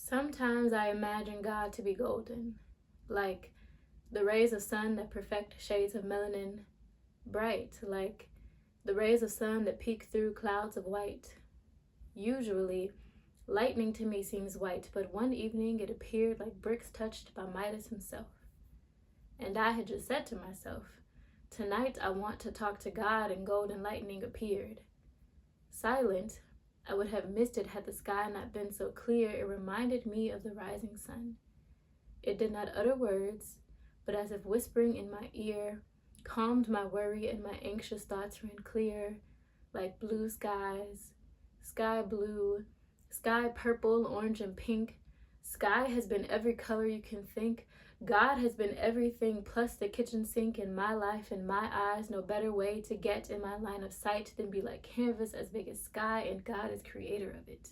Sometimes I imagine God to be golden, like the rays of sun that perfect shades of melanin, bright, like the rays of sun that peek through clouds of white. Usually, lightning to me seems white, but one evening it appeared like bricks touched by Midas himself. And I had just said to myself, tonight I want to talk to God, and golden lightning appeared. Silent, I would have missed it had the sky not been so clear. It reminded me of the rising sun. It did not utter words, but as if whispering in my ear, calmed my worry, and my anxious thoughts ran clear, like blue skies, sky blue, sky purple, orange, and pink. Sky has been every color you can think. God has been everything plus the kitchen sink in my life. In my eyes, no better way to get in my line of sight than be like canvas as big as sky, and God is creator of it.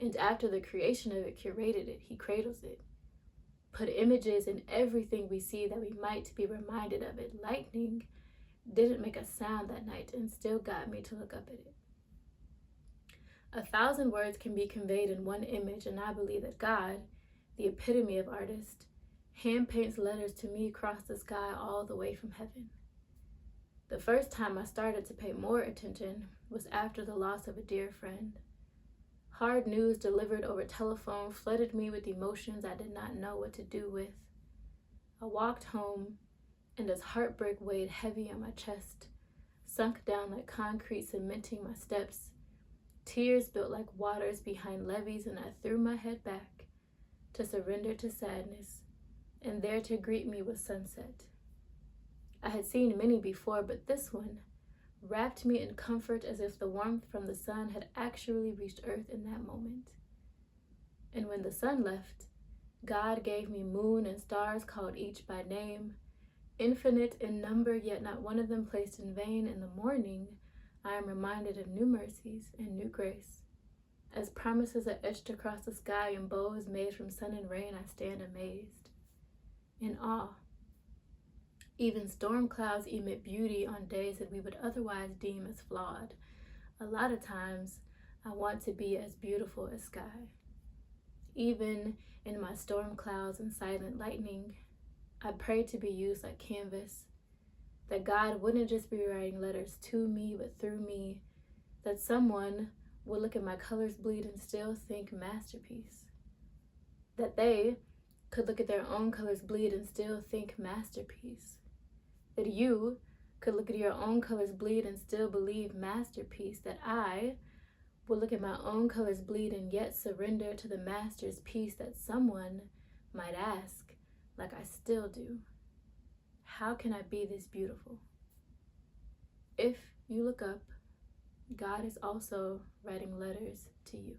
And after the creation of it, curated it, he cradles it. Put images in everything we see that we might be reminded of it. Lightning didn't make a sound that night and still got me to look up at it. 1,000 words can be conveyed in one image, and I believe that God, the epitome of artist, hand paints letters to me across the sky all the way from heaven. The first time I started to pay more attention was after the loss of a dear friend. Hard news delivered over telephone flooded me with emotions I did not know what to do with. I walked home, and as heartbreak weighed heavy on my chest, sunk down like concrete cementing my steps, tears built like waters behind levees, and I threw my head back to surrender to sadness, and there to greet me was sunset. I had seen many before, but this one wrapped me in comfort as if the warmth from the sun had actually reached earth in that moment. And when the sun left, God gave me moon and stars called each by name, infinite in number, yet not one of them placed in vain. In the morning, I am reminded of new mercies and new grace. As promises are etched across the sky in bows made from sun and rain, I stand amazed, in awe. Even storm clouds emit beauty on days that we would otherwise deem as flawed. A lot of times, I want to be as beautiful as sky. Even in my storm clouds and silent lightning, I pray to be used like canvas, that God wouldn't just be writing letters to me, but through me, that someone would look at my colors bleed and still think masterpiece, that they could look at their own colors bleed and still think masterpiece, that you could look at your own colors bleed and still believe masterpiece, that I would look at my own colors bleed and yet surrender to the master's piece, that someone might ask, like I still do, how can I be this beautiful? If you look up, God is also writing letters to you.